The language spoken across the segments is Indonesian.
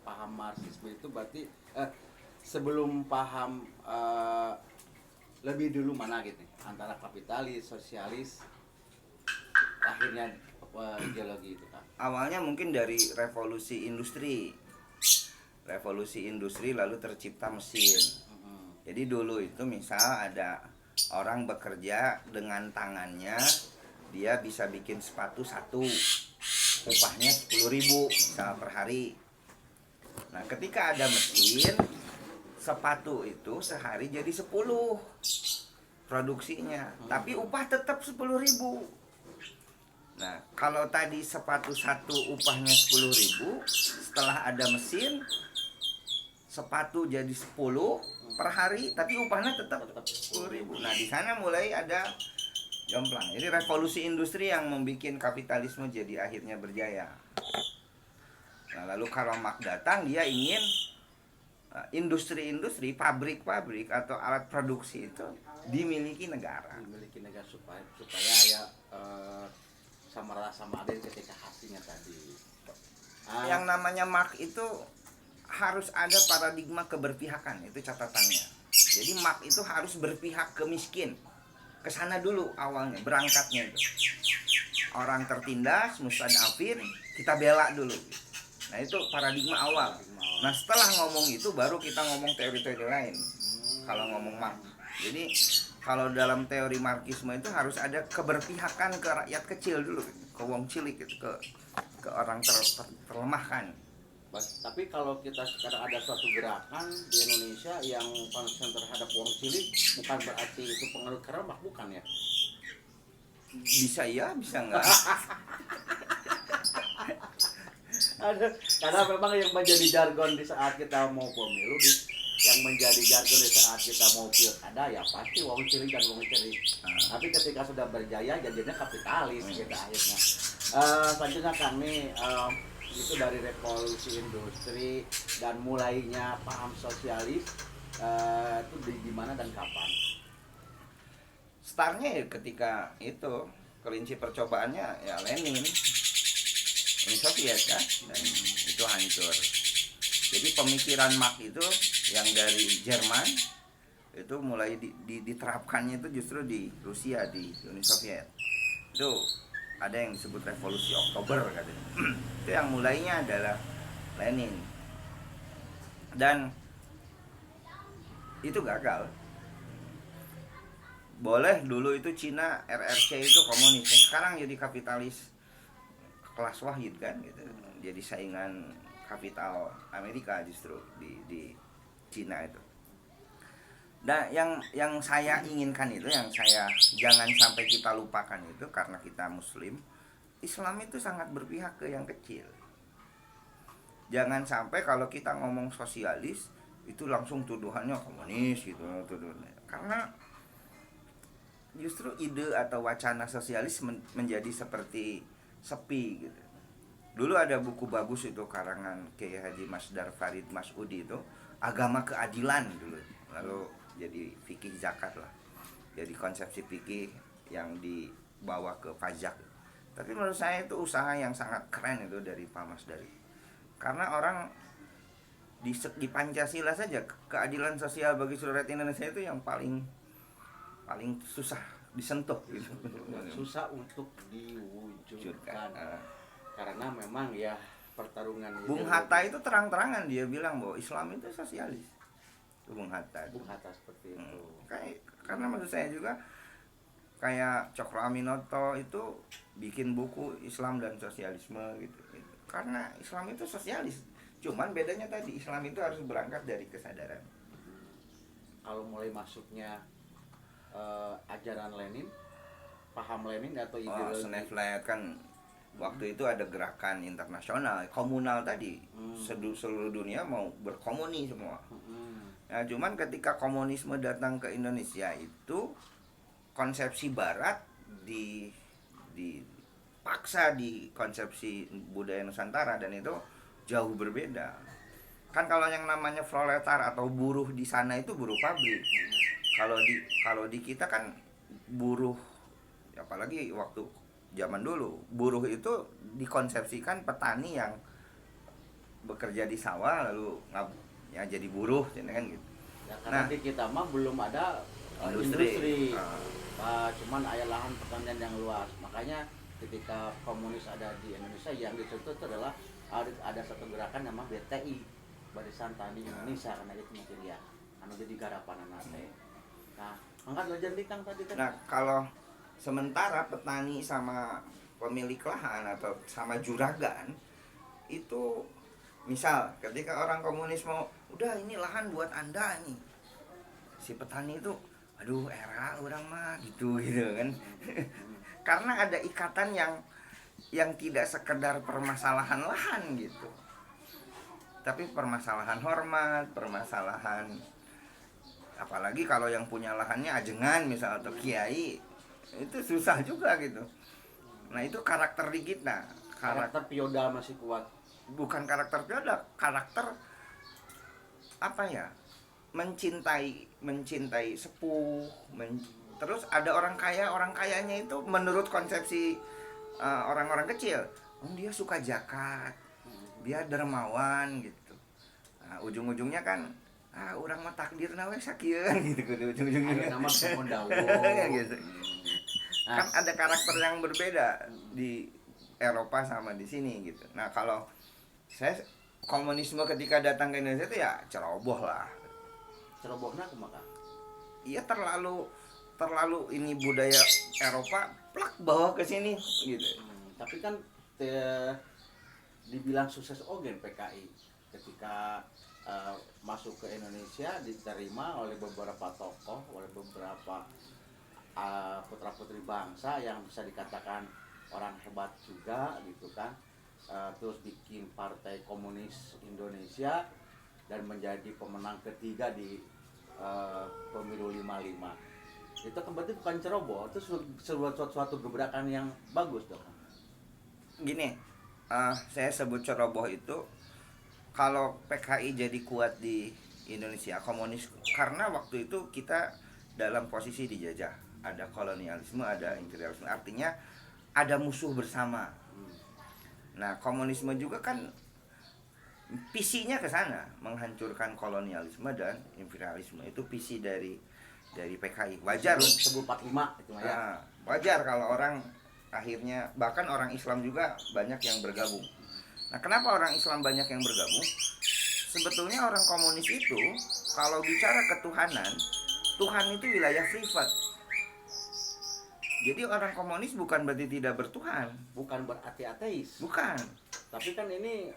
paham Marxisme itu berarti sebelum paham lebih dulu mana gitu antara kapitalis, sosialis, akhirnya ideologi itu kan. Awalnya mungkin dari revolusi industri. Revolusi industri lalu tercipta mesin. Jadi dulu itu misal ada orang bekerja dengan tangannya, dia bisa bikin sepatu satu, upahnya 10.000 misal per hari. Nah ketika ada mesin, sepatu itu sehari jadi 10 produksinya, tapi upah tetap 10.000. Nah kalau tadi sepatu satu upahnya 10.000, setelah ada mesin sepatu jadi 10 per hari, tapi upahnya tetap 10.000. Nah di sana mulai ada jomplang. Jadi revolusi industri yang membuat kapitalisme jadi akhirnya berjaya. Nah lalu Karl Marx datang, dia ingin industri-industri, pabrik-pabrik atau alat produksi itu dimiliki negara. Dimiliki negara supaya ya sama rasa adil ketika hasilnya tadi. Yang namanya Marx itu harus ada paradigma keberpihakan, itu catatannya. Jadi Marx itu harus berpihak ke miskin. Kesana dulu awalnya, berangkatnya itu. Orang tertindas, mustadafin, kita bela dulu. Nah itu paradigma awal. Nah setelah ngomong itu baru kita ngomong teori-teori lain. Kalau ngomong Marx. Jadi kalau dalam teori Marxisme itu harus ada keberpihakan ke rakyat kecil dulu, ke wong cilik gitu, ke orang terlemahkan. Tapi kalau kita sekarang ada suatu gerakan di Indonesia yang concern terhadap wong cilik, bukan berarti itu pengaruh keremak, bukan ya? Bisa ya, bisa enggak. Karena memang yang menjadi jargon di saat kita mau pemilu, yang menjadi jargon di saat kita mau pilkada ya pasti wong cilik dan wong cilik. Tapi ketika sudah berjaya jadinya kapitalis gitu akhirnya. Selanjutnya kami itu dari revolusi industri dan mulainya paham sosialis itu di mana dan kapan? Startnya ya ketika itu kelinci percobaannya ya Lenin, Uni Soviet kan, dan itu hancur. Jadi pemikiran Marx itu yang dari Jerman itu mulai diterapkannya itu justru di Rusia, di Uni Soviet. Itu ada yang disebut revolusi Oktober katanya. Itu yang mulainya adalah Lenin. Dan itu gagal. Boleh dulu itu Cina RRC itu komunis, sekarang jadi kapitalis kelas wahid kan gitu. Jadi saingan kapital Amerika justru di Cina itu. Dan yang saya inginkan itu, yang saya jangan sampai kita lupakan itu, karena kita Muslim, Islam itu sangat berpihak ke yang kecil. Jangan sampai kalau kita ngomong sosialis itu langsung tuduhannya komunis gitu, tuduhannya. Karena justru ide atau wacana sosialis menjadi seperti sepi gitu. Dulu ada buku bagus itu karangan Kiai Haji Masdar Farid Masudi itu, Agama Keadilan dulu. Lalu jadi fikih zakat lah. Jadi konsepsi fikih yang dibawa ke pajak. Tapi menurut saya itu usaha yang sangat keren itu dari Pak Masdari. Karena orang di Pancasila saja keadilan sosial bagi seluruh rakyat Indonesia itu yang paling susah disentuh gitu. Susah untuk diwujudkan. Karena memang ya pertarungan Bung Hatta itu terang-terangan dia bilang bahwa Islam itu sosialis. Bung Hatta seperti itu. Karena maksud saya juga kayak Cokro Aminoto itu bikin buku Islam dan Sosialisme gitu. Karena Islam itu sosialis. Cuman bedanya tadi Islam itu harus berangkat dari kesadaran. Kalau mulai masuknya ajaran Lenin, paham Lenin atau ideologi? Sneflet kan waktu itu ada gerakan internasional komunal tadi. Seluruh dunia mau berkomuni semua. Nah, cuman ketika komunisme datang ke Indonesia itu konsepsi Barat dipaksa di konsepsi budaya Nusantara, dan itu jauh berbeda. Kan kalau yang namanya proletar atau buruh di sana itu buruh pabrik. Kalau di kita kan buruh, apalagi waktu zaman dulu, buruh itu dikonsepsikan petani yang bekerja di sawah lalu ya jadi buruh kan gitu. Ya, karena Nah, di kita mah belum ada industri. cuman ada lahan pertanian yang luas. Makanya ketika komunis ada di Indonesia, yang dicontoh itu adalah ada satu gerakan namanya BTI, Barisan Tani Indonesia, karena itu mungkin ya anu jadi garapan anak teh. Nah, angkat belajar di Kang tadi kan. Nah, kalau sementara petani sama pemilik lahan atau sama juragan itu, misal ketika orang komunis mau, udah ini lahan buat Anda nih, si petani itu aduh era orang mah gitu kan. Karena ada ikatan yang tidak sekedar permasalahan lahan gitu, tapi permasalahan hormat, permasalahan, apalagi kalau yang punya lahannya ajengan misal atau kiai, itu susah juga gitu. Nah itu karakter di kita, Karakter feodal masih kuat. bukan karakter feodal, karakter apa ya, mencintai sepuh, terus ada orang kayanya itu menurut konsepsi orang-orang kecil, oh dia suka zakat, dia dermawan gitu. Nah, ujung-ujungnya kan orang mah takdir nawe sakieu gitu ujung-ujungnya. Ada nama pohon dawo. Gitu. Kan ada karakter yang berbeda di Eropa sama di sini gitu. Nah, kalau saya komunisme ketika datang ke Indonesia itu ya ceroboh lah. Cerobohna kumaha? Iya terlalu ini budaya Eropa plak bawa ke sini gitu. Tapi kan dibilang sukses ogen PKI ketika masuk ke Indonesia, diterima oleh beberapa tokoh, oleh beberapa putra-putri bangsa yang bisa dikatakan orang hebat juga gitu kan. Terus bikin Partai Komunis Indonesia dan menjadi pemenang ketiga di pemilu 55. Itu kan berarti bukan ceroboh, itu suatu gebrakan yang bagus dong. Gini, saya sebut ceroboh itu kalau PKI jadi kuat di Indonesia komunis, karena waktu itu kita dalam posisi dijajah, ada kolonialisme, ada imperialisme, artinya ada musuh bersama. Nah, komunisme juga kan visinya ke sana, menghancurkan kolonialisme dan imperialisme. Itu visi dari PKI. Wajar 1945 itu mah ya. Nah, wajar kalau orang akhirnya, bahkan orang Islam juga banyak yang bergabung. Nah, kenapa orang Islam banyak yang bergabung? Sebetulnya orang komunis itu kalau bicara ketuhanan, Tuhan itu wilayah privat. Jadi orang komunis bukan berarti tidak bertuhan, Bukan berarti ateis. bukan. Tapi kan ini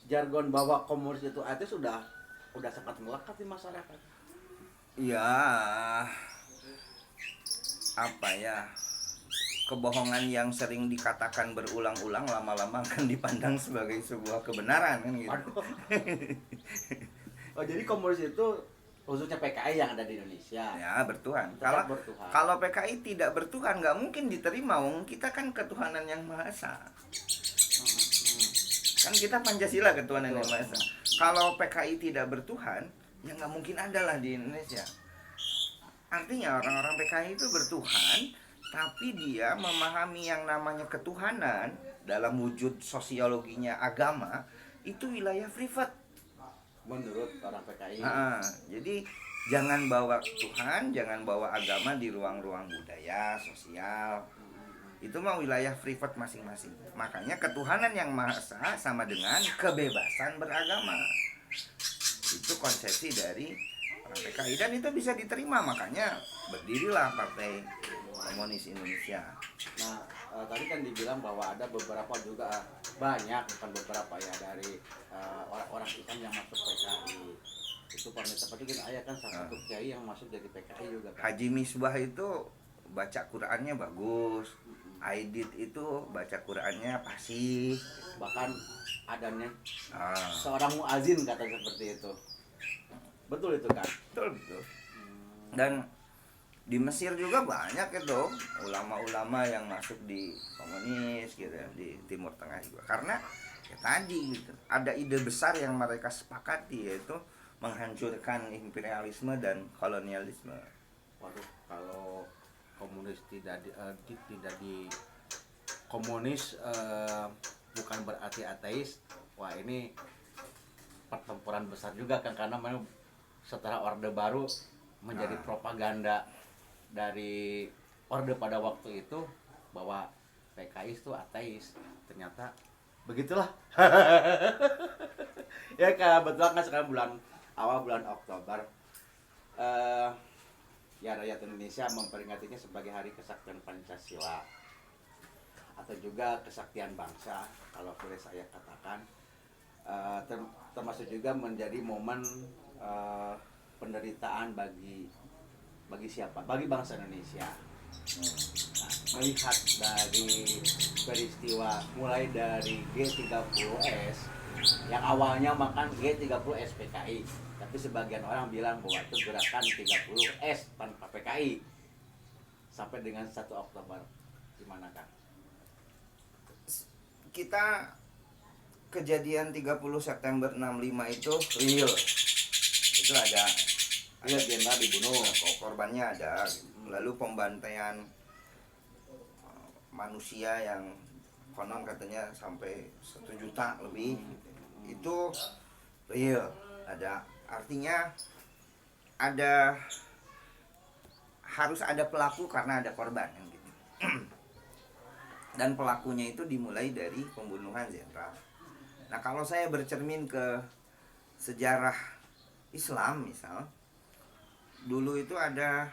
jargon bahwa komunis itu ateis sudah sangat melekat di masyarakat. Ya, apa ya, kebohongan yang sering dikatakan berulang-ulang lama-lama akan dipandang sebagai sebuah kebenaran kan gitu. Oh, jadi komunis itu khususnya PKI yang ada di Indonesia. Ya, bertuhan. Tetap bertuhan. Kalau PKI tidak bertuhan nggak mungkin diterima, wong kita kan ketuhanan yang maha esa. Kan kita Pancasila ketuhanan yang maha esa. Kalau PKI tidak bertuhan, ya nggak mungkin ada lah di Indonesia. Artinya orang-orang PKI itu bertuhan, tapi dia memahami yang namanya ketuhanan dalam wujud sosiologinya agama itu wilayah privat. Menurut orang PKI. Jadi jangan bawa Tuhan, jangan bawa agama di ruang-ruang budaya, sosial. Itu mah wilayah privat masing-masing. Makanya ketuhanan yang maha esa sama dengan kebebasan beragama. Itu konsepsi dari orang PKI dan itu bisa diterima, makanya berdirilah Partai Komunis Indonesia. Nah, tadi kan dibilang bahwa ada beberapa juga, banyak bukan beberapa ya, dari orang Islam yang masuk PKI. Itu pamit seperti kan ayah kan salah satu kiai yang masuk dari PKI juga kan. Haji Misbah itu baca Qur'annya bagus. Aidit itu baca Qur'annya fasih. Bahkan adanya seorang muazin katanya seperti itu. Betul itu kan? Betul. Dan di Mesir juga banyak itu ulama-ulama yang masuk di komunis gitu, di Timur Tengah juga. Karena ya tadi gitu, ada ide besar yang mereka sepakati, yaitu menghancurkan imperialisme dan kolonialisme. Waduh, kalau komunis tidak komunis bukan berarti ateis, wah ini pertempuran besar juga kan, karena memang setelah Orde Baru menjadi propaganda dari Orde pada waktu itu bahwa PKI itu ateis. Ternyata begitulah. Ya kebetulan kan sekarang awal bulan Oktober, ya rakyat Indonesia memperingatinya sebagai Hari Kesaktian Pancasila atau juga kesaktian bangsa kalau boleh saya katakan. Termasuk juga menjadi momen penderitaan bagi siapa? Bagi bangsa Indonesia. Nah, melihat dari peristiwa mulai dari G30S yang awalnya makan G30S PKI, tapi sebagian orang bilang bahwa itu gerakan 30S tanpa PKI sampai dengan 1 Oktober. Gimana Kang? Kita kejadian 30 September 65 itu real. Itu ada jenderal dibunuh, korbannya ada. Lalu pembantaian manusia yang konon katanya sampai 1 juta lebih, itu real, ada. Artinya harus ada pelaku karena ada korban kan gitu. Dan pelakunya itu dimulai dari pembunuhan jenderal. Nah, kalau saya bercermin ke sejarah Islam misal, dulu itu ada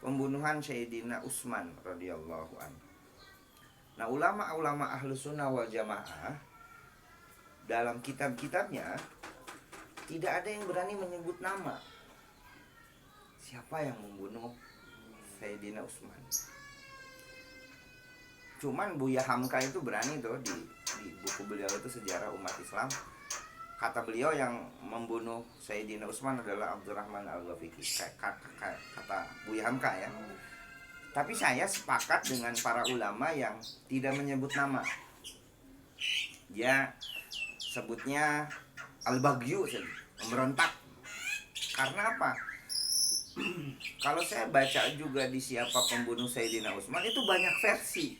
pembunuhan Sayyidina Utsman radhiyallahu anhu. Nah, ulama-ulama Ahlus Sunnah wal Jamaah dalam kitab-kitabnya tidak ada yang berani menyebut nama siapa yang membunuh Sayyidina Utsman. Cuman Buya Hamka itu berani tuh di buku beliau itu Sejarah Umat Islam. Kata beliau yang membunuh Sayyidina Utsman adalah Abdurrahman Al-Ghafiqi. Kata Buya Hamka ya. Tapi saya sepakat dengan para ulama yang tidak menyebut nama. Dia sebutnya Al-Baghyu, memberontak. Karena apa? Kalau saya baca juga di siapa pembunuh Sayyidina Utsman itu banyak versi.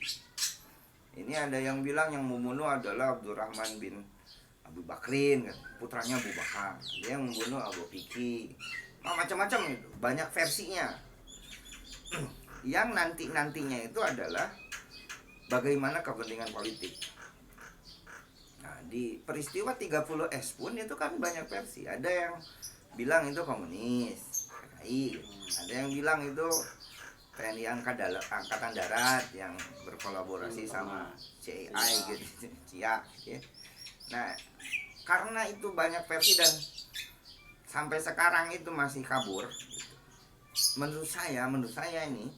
Ini ada yang bilang yang membunuh adalah Abdurrahman bin Abu Bakrin, putranya Abu Bakar. Dia yang membunuh Abu Fikri. Macam-macam itu, banyak versinya. Yang nantinya itu adalah bagaimana kepentingan politik. Nah, di peristiwa 30S pun itu kan banyak versi. Ada yang bilang itu komunis, PKI. Ada yang bilang itu TNI Angkatan Darat yang berkolaborasi sama CI gitu, CIA. Ya. Nah, karena itu banyak versi dan sampai sekarang itu masih kabur. Menurut saya ini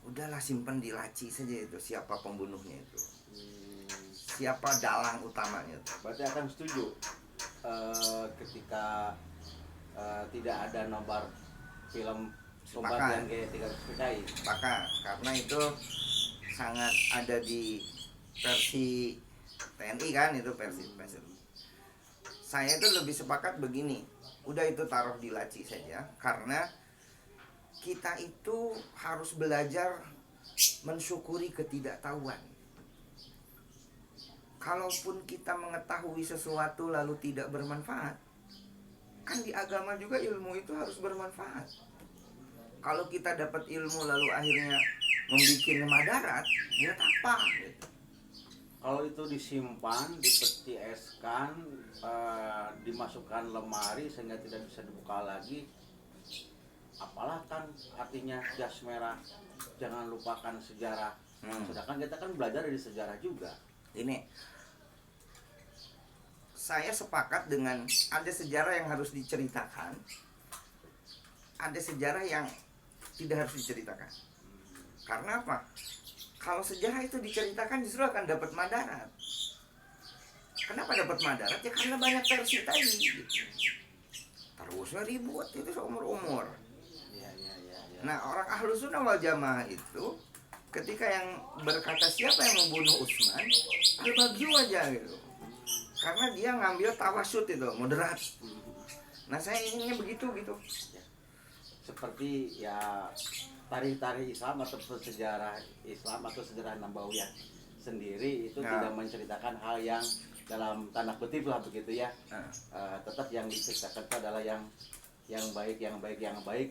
udahlah simpen di laci saja itu siapa pembunuhnya itu, siapa dalang utamanya itu. Berarti akan setuju ketika tidak ada nomor film pembagian G30 Sepakat, karena itu sangat ada di versi TNI kan, itu versi. Saya itu lebih sepakat begini, udah itu taruh di laci saja, karena kita itu harus belajar mensyukuri ketidaktahuan. Kalaupun kita mengetahui sesuatu lalu tidak bermanfaat, kan di agama juga ilmu itu harus bermanfaat. Kalau kita dapat ilmu lalu akhirnya membuat madarat, buat apa? Gitu. Kalau itu disimpan, dipetieskan, dimasukkan lemari sehingga tidak bisa dibuka lagi, apalah kan artinya jas merah. Jangan lupakan sejarah. Sedangkan kita kan belajar dari sejarah juga. Ini saya sepakat dengan ada sejarah yang harus diceritakan, ada sejarah yang tidak harus diceritakan. Karena apa? Kalau sejarah itu diceritakan justru akan dapat madarat. Kenapa dapat madarat? Ya karena banyak versi tadi gitu. Terusnya ribut itu seumur-umur. Nah, orang Ahlus Sunnah wal Jamaah itu ketika yang berkata siapa yang membunuh Utsman, Al-Baghyu aja gitu. Karena dia ngambil tawasyud itu, moderat. Nah, saya inginnya begitu gitu. Seperti ya tarikh-tarikh Islam atau sejarah Islam atau sejarah Nabawiyah sendiri itu tidak menceritakan hal yang dalam tanda kutip lah begitu ya. Nah, Tetap yang diciptakan itu adalah yang baik, yang baik, yang baik.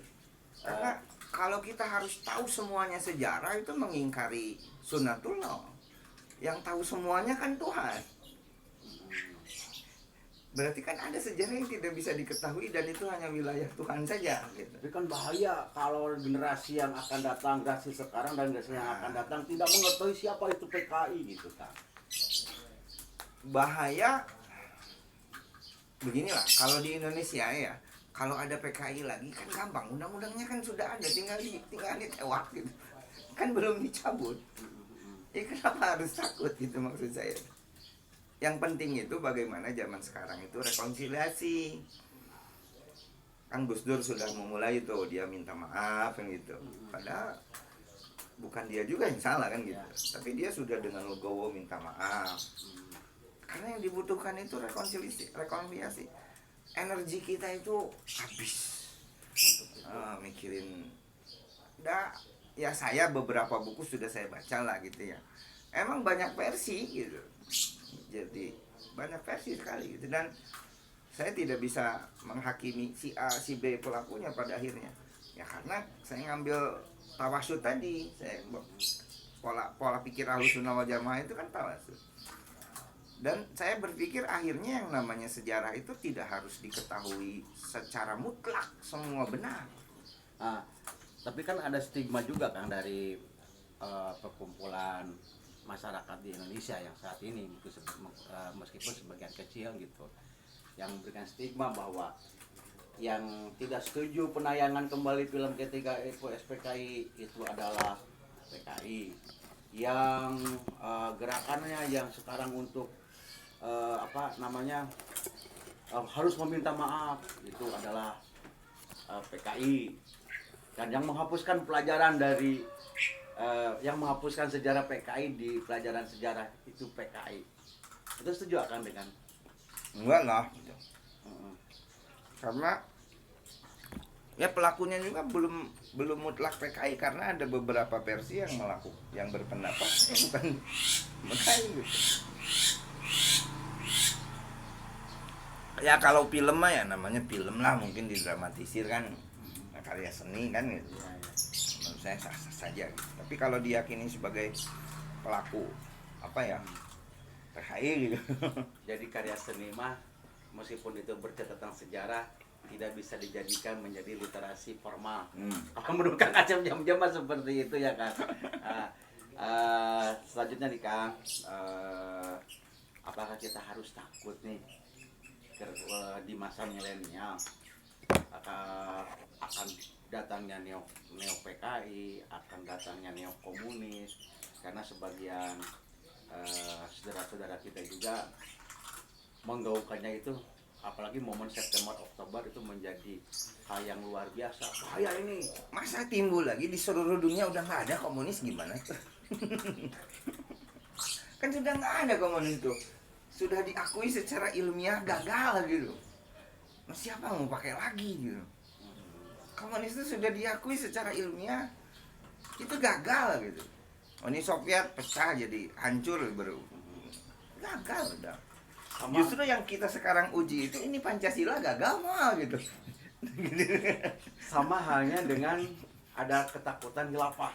karena kalau kita harus tahu semuanya sejarah itu mengingkari sunnatullah. Yang tahu semuanya kan Tuhan. Berarti kan ada sejarah yang tidak bisa diketahui dan itu hanya wilayah Tuhan saja gitu. Tapi kan bahaya kalau generasi yang akan datang, generasi sekarang dan generasi yang akan datang tidak mengetahui siapa itu PKI gitu kan. Bahaya beginilah, kalau di Indonesia ya, kalau ada PKI lagi kan gampang, undang-undangnya kan sudah ada, tinggal ditewak gitu, kan belum dicabut. Ya kenapa harus takut gitu maksud saya. Yang penting itu bagaimana zaman sekarang itu rekonsiliasi. Kan Gus Dur sudah memulai itu, dia minta maaf kan gitu. Padahal bukan dia juga yang salah kan gitu. Tapi dia sudah dengan legowo minta maaf. Karena yang dibutuhkan itu rekonsiliasi. Energi kita itu habis mikirin. Ya saya beberapa buku sudah saya baca lah gitu ya. Emang banyak versi gitu. Jadi banyak versi sekali gitu. Dan saya tidak bisa menghakimi si A, si B pelakunya pada akhirnya. Ya karena saya ngambil tawasud tadi. Saya pola pikir Ahlussunnah wal Jamaah itu kan tawasud. Dan saya berpikir akhirnya yang namanya sejarah itu tidak harus diketahui secara mutlak semua benar. Tapi kan ada stigma juga kan dari perkumpulan masyarakat di Indonesia yang saat ini meskipun sebagian kecil gitu yang memberikan stigma bahwa yang tidak setuju penayangan kembali film ketika SPKI itu adalah PKI, yang gerakannya yang sekarang untuk harus meminta maaf itu adalah PKI, dan yang menghapuskan pelajaran dari yang menghapuskan sejarah PKI di pelajaran sejarah itu PKI. Itu setuju akan dengan? Enggak lah. Karena ya pelakunya juga belum mutlak PKI karena ada beberapa versi yang berpendapat bukan PKI gitu. Ya kalau film mah ya namanya film lah, mungkin didramatisir kan, karya seni kan gitu. Menurut saya sah-sah saja gitu. Tapi kalau diyakini sebagai pelaku PKI gitu. Jadi karya seni mah meskipun itu bercatatan sejarah tidak bisa dijadikan menjadi literasi formal. Kalau menurut Kang Acep jam-jam seperti itu ya Kang. Selanjutnya nih Kang, apakah kita harus takut nih di masa milenial akan datangnya neo PKI, akan datangnya neo komunis, karena sebagian saudara-saudara kita juga menggaungkannya itu, apalagi momen September Oktober itu menjadi hal yang luar biasa. Bahaya ini. Masa timbul lagi di seluruh dunia udah nggak ada komunis gimana tuh? Kan sudah nggak ada komunis tuh. Sudah diakui secara ilmiah gagal gitu. Nah, siapa mau pakai lagi gitu? Komunis itu sudah diakui secara ilmiah itu gagal gitu. Uni Soviet pecah jadi hancur gagal udah. Justru yang kita sekarang uji itu ini Pancasila gagal mah gitu. Sama halnya dengan ada ketakutan khilafah.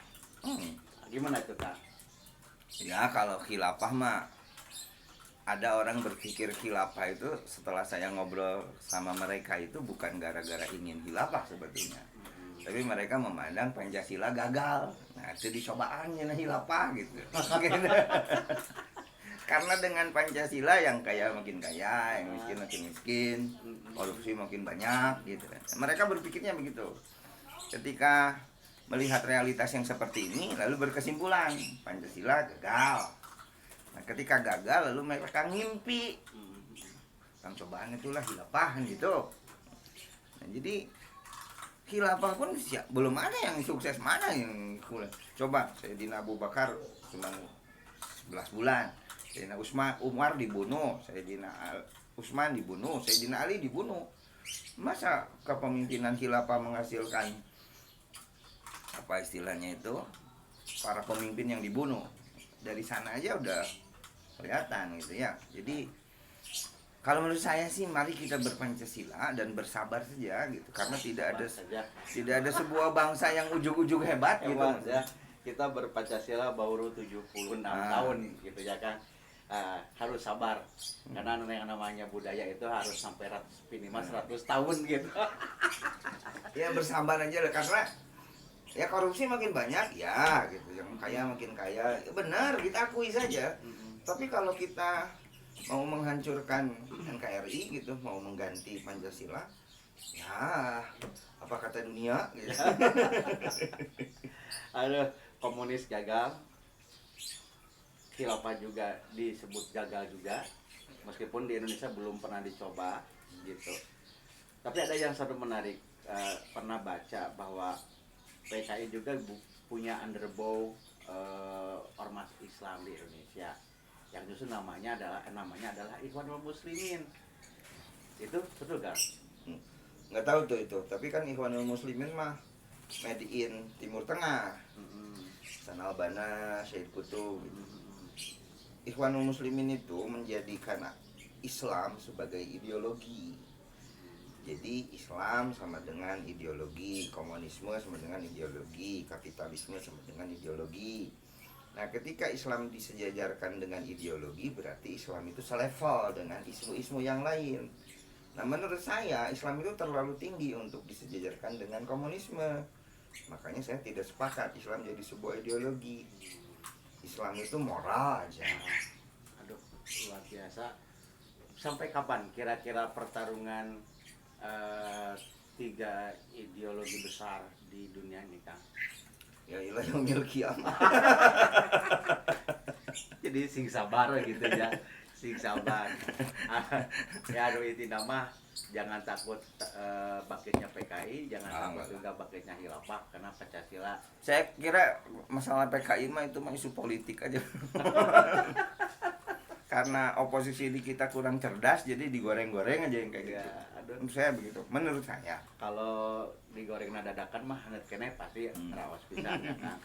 Gimana itu Kang? Ya kalau khilafah mah ada orang berpikir khilafah itu setelah saya ngobrol sama mereka itu bukan gara-gara ingin khilafah sebetulnya. Tapi mereka memandang Pancasila gagal. Nah itu dicobaannya khilafah gitu. Karena dengan Pancasila yang kaya makin kaya, yang miskin makin miskin, korupsi makin banyak gitu kan. Mereka berpikirnya begitu. Ketika melihat realitas yang seperti ini lalu berkesimpulan Pancasila gagal. Nah, ketika gagal lalu mereka ngimpi. Kan cobaan itulah khilafah gitu. Nah, jadi khilafah pun belum ada yang sukses, mana yang coba Sayyidina Abu Bakar cuma 11 bulan. Sayyidina Umar dibunuh, Sayyidina Utsman dibunuh, Sayyidina Ali dibunuh. Masa kepemimpinan khilafah menghasilkan apa istilahnya itu para pemimpin yang dibunuh? Dari sana aja udah kelihatan gitu ya. Jadi Kalau menurut saya sih mari kita berpancasila dan bersabar saja gitu, karena tidak ada sebuah bangsa yang ujug-ujug hebat gitu. Hebat ya. Kita berpancasila baru 76 tahun gitu ya kan. Harus sabar karena yang namanya budaya itu harus sampai minimal 100 tahun gitu. Ya bersabar aja lah, karena ya korupsi makin banyak ya gitu, yang kaya makin kaya. Ya, benar, kita akui saja. Tapi kalau kita mau menghancurkan NKRI gitu, mau mengganti Pancasila, ya apa kata dunia gitu. Ada komunis gagal, khilafah juga disebut gagal juga, meskipun di Indonesia belum pernah dicoba gitu. Tapi ada yang satu menarik, pernah baca bahwa PKI juga punya underbow ormas Islam di Indonesia yang justru namanya adalah Ikhwanul Muslimin. Itu betul kan? Nggak tahu tuh itu, tapi kan Ikhwanul Muslimin mah made in Timur Tengah, San Albana, Syed Qutb gitu. Ikhwanul Muslimin itu menjadikan Islam sebagai ideologi. Jadi Islam sama dengan ideologi, komunisme sama dengan ideologi, kapitalisme sama dengan ideologi. Nah, ketika Islam disejajarkan dengan ideologi, berarti Islam itu selevel dengan isu-isu yang lain. Nah, menurut saya Islam itu terlalu tinggi untuk disejajarkan dengan komunisme. Makanya saya tidak sepakat Islam jadi sebuah ideologi. Islam itu moral aja. Aduh, luar biasa. Sampai kapan kira-kira pertarungan tiga ideologi besar di dunia ini, Kang? Ya ilah yang milki amat. Jadi sing sabar gitu ya, sing sabar. Ya aduh itu nama jangan takut bakitnya PKI, jangan takut juga bakitnya khilafah karena Pancasila. Saya kira masalah PKI mah itu mah isu politik aja. Karena oposisi di kita kurang cerdas, jadi digoreng-goreng aja yang kayak gitu. Menurut saya begitu, menurut saya. Kalau digoreng dadakan mah hangat kene pasti rawas pisan ya kan.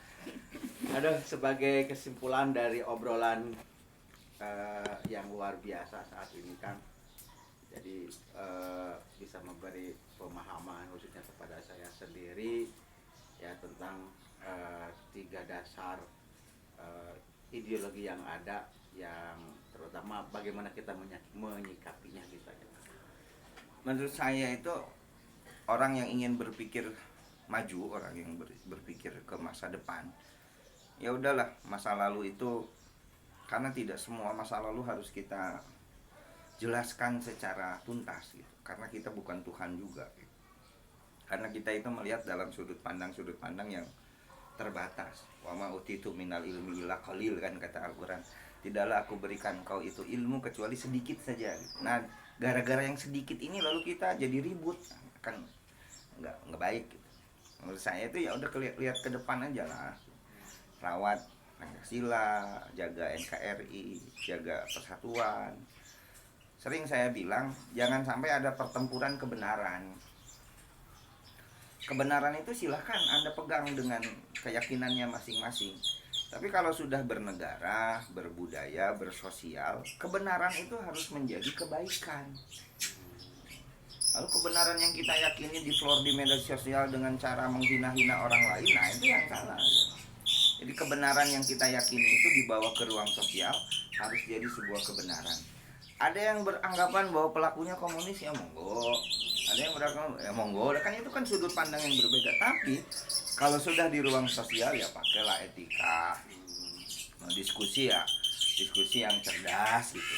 Aduh, sebagai kesimpulan dari obrolan yang luar biasa saat ini kan, jadi bisa memberi pemahaman khususnya kepada saya sendiri ya tentang tiga dasar ideologi yang ada, yang terutama bagaimana kita menyikapinya gitu aja. Menurut saya itu orang yang ingin berpikir maju, orang yang berpikir ke masa depan, ya udahlah, masa lalu itu karena tidak semua masa lalu harus kita jelaskan secara tuntas gitu, karena kita bukan Tuhan juga gitu. Karena kita itu melihat dalam sudut pandang yang terbatas. Wa ma utitu minal ilmi illa qalil, kan kata Al-Qur'an. Tidaklah aku berikan kau itu ilmu kecuali sedikit saja. Nah, gara-gara yang sedikit ini lalu kita jadi ribut, kan nggak baik gitu. Menurut saya itu ya udah lihat ke depan aja lah. Rawat Pancasila, jaga NKRI, jaga persatuan. Sering saya bilang jangan sampai ada pertempuran kebenaran. Kebenaran itu silahkan Anda pegang dengan keyakinannya masing-masing. Tapi kalau sudah bernegara, berbudaya, bersosial, kebenaran itu harus menjadi kebaikan. Lalu kebenaran yang kita yakini di floor di media sosial dengan cara menghina-hina orang lain, nah itu yang salah. Jadi kebenaran yang kita yakini itu dibawa ke ruang sosial harus jadi sebuah kebenaran. Ada yang beranggapan bahwa pelakunya komunis, ya monggo. Ada yang beranggapan ya monggo, kan itu kan sudut pandang yang berbeda. Tapi kalau sudah di ruang sosial ya pakailah etika, diskusi yang cerdas gitu.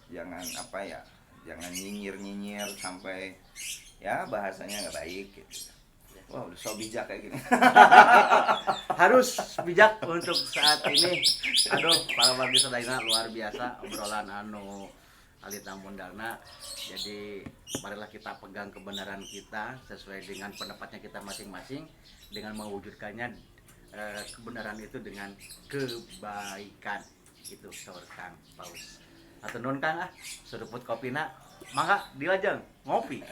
Jangan apa ya, jangan nyinyir sampai ya bahasanya nggak baik gitu. Wah, udah so bijak kayak gini. Harus bijak untuk saat ini. Aduh, para warga sadayana luar biasa obrolan anu alit mundalna. Jadi marilah kita pegang kebenaran kita sesuai dengan pendapatnya kita masing-masing, dengan mewujudkannya kebenaran itu dengan kebaikan. Itu saur Kang Paus. Atau non Kang seruput kopina, mangga dilajeng ngopi.